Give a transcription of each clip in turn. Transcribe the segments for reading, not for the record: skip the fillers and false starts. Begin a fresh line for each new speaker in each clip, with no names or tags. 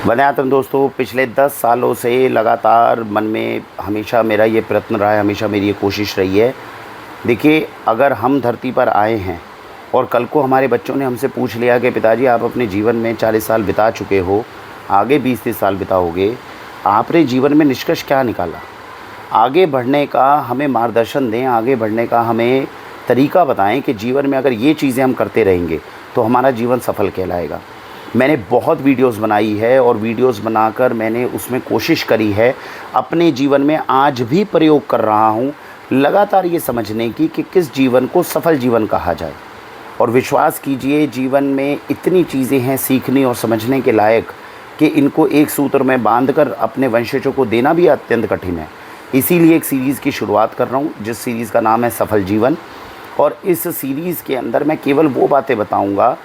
वंदे मातरम दोस्तों, पिछले 10 सालों से लगातार मन में हमेशा मेरा ये प्रयत्न रहा है, हमेशा मेरी ये कोशिश रही है। देखिए, अगर हम धरती पर आए हैं और कल को हमारे बच्चों ने हमसे पूछ लिया कि पिताजी आप अपने जीवन में 40 साल बिता चुके हो, आगे 20-30 साल बिताओगे, आपने जीवन में निष्कर्ष क्या निकाला? आगे बढ़ने का हमें मार्गदर्शन दें, आगे बढ़ने का हमें तरीका बताएं कि जीवन में अगर ये चीज़ें हम करते रहेंगे तो हमारा जीवन सफल कहलाएगा। मैंने बहुत वीडियोस बनाई है और वीडियोस बनाकर मैंने उसमें कोशिश करी है, अपने जीवन में आज भी प्रयोग कर रहा हूँ लगातार ये समझने की कि किस जीवन को सफल जीवन कहा जाए। और विश्वास कीजिए, जीवन में इतनी चीज़ें हैं सीखने और समझने के लायक कि इनको एक सूत्र में बांधकर अपने वंशजों को देना भी अत्यंत कठिन है। इसीलिए एक सीरीज़ की शुरुआत कर रहा हूँ जिस सीरीज़ का नाम है सफल जीवन। और इस सीरीज़ के अंदर मैं केवल वो बातें बताऊँगा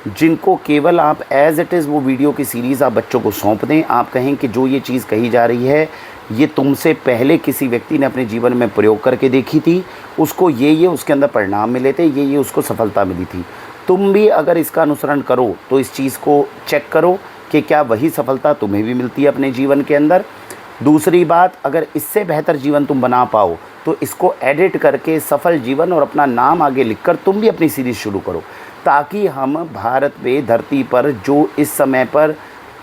जिनको केवल आप एज़ इट इज़ वो वीडियो की सीरीज़ आप बच्चों को सौंप दें। आप कहें कि जो ये चीज़ कही जा रही है ये तुमसे पहले किसी व्यक्ति ने अपने जीवन में प्रयोग करके देखी थी, उसको ये उसके अंदर परिणाम मिले थे, ये उसको सफलता मिली थी। तुम भी अगर इसका अनुसरण करो तो इस चीज़ को चेक करो कि क्या वही सफलता तुम्हें भी मिलती है अपने जीवन के अंदर। दूसरी बात, अगर इससे बेहतर जीवन तुम बना पाओ तो इसको एडिट करके सफल जीवन और अपना नाम आगे लिखकर तुम भी अपनी सीरीज़ शुरू करो, ताकि हम भारत पे धरती पर जो इस समय पर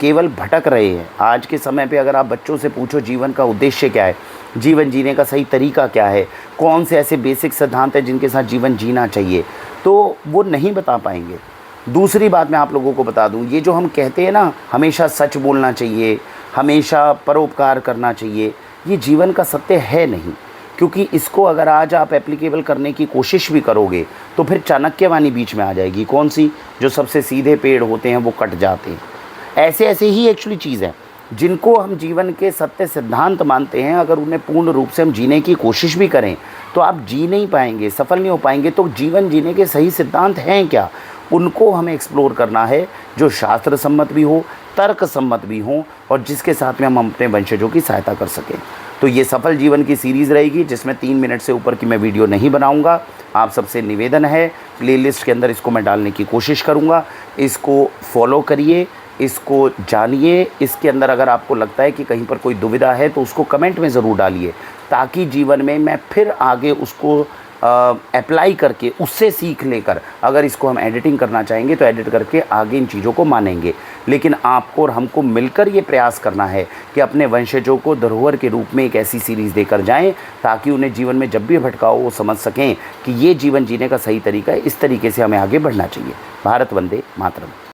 केवल भटक रहे हैं, आज के समय पे अगर आप बच्चों से पूछो जीवन का उद्देश्य क्या है, जीवन जीने का सही तरीका क्या है, कौन से ऐसे बेसिक सिद्धांत हैं जिनके साथ जीवन जीना चाहिए, तो वो नहीं बता पाएंगे। दूसरी बात मैं आप लोगों को बता दूं, ये जो हम कहते हैं ना हमेशा सच बोलना चाहिए, हमेशा परोपकार करना चाहिए, ये जीवन का सत्य है नहीं। क्योंकि इसको अगर आज आप एप्लीकेबल करने की कोशिश भी करोगे तो फिर चाणक्यवाणी बीच में आ जाएगी। कौन सी? जो सबसे सीधे पेड़ होते हैं वो कट जाते हैं। ऐसे ऐसे ही एक्चुअली चीज़ है जिनको हम जीवन के सत्य सिद्धांत मानते हैं, अगर उन्हें पूर्ण रूप से हम जीने की कोशिश भी करें तो आप जी नहीं पाएंगे, सफल नहीं हो पाएंगे। तो जीवन जीने के सही सिद्धांत हैं क्या, उनको हमें एक्सप्लोर करना है, जो शास्त्र सम्मत भी हो, तर्क सम्मत भी हो और जिसके साथ में हम अपने वंशजों की सहायता कर सकें। तो ये सफल जीवन की सीरीज़ रहेगी जिसमें 3 मिनट से ऊपर की मैं वीडियो नहीं बनाऊंगा। आप सबसे निवेदन है, प्लेलिस्ट के अंदर इसको मैं डालने की कोशिश करूंगा। इसको फॉलो करिए, इसको जानिए। इसके अंदर अगर आपको लगता है कि कहीं पर कोई दुविधा है तो उसको कमेंट में ज़रूर डालिए, ताकि जीवन में मैं फिर आगे उसको अप्लाई करके उससे सीख लेकर अगर इसको हम एडिटिंग करना चाहेंगे तो एडिट करके आगे इन चीज़ों को मानेंगे। लेकिन आपको और हमको मिलकर ये प्रयास करना है कि अपने वंशजों को धरोहर के रूप में एक ऐसी सीरीज़ देकर जाएं, ताकि उन्हें जीवन में जब भी भटकाओ वो समझ सकें कि ये जीवन जीने का सही तरीका है, इस तरीके से हमें आगे बढ़ना चाहिए। भारत वंदे मातरम।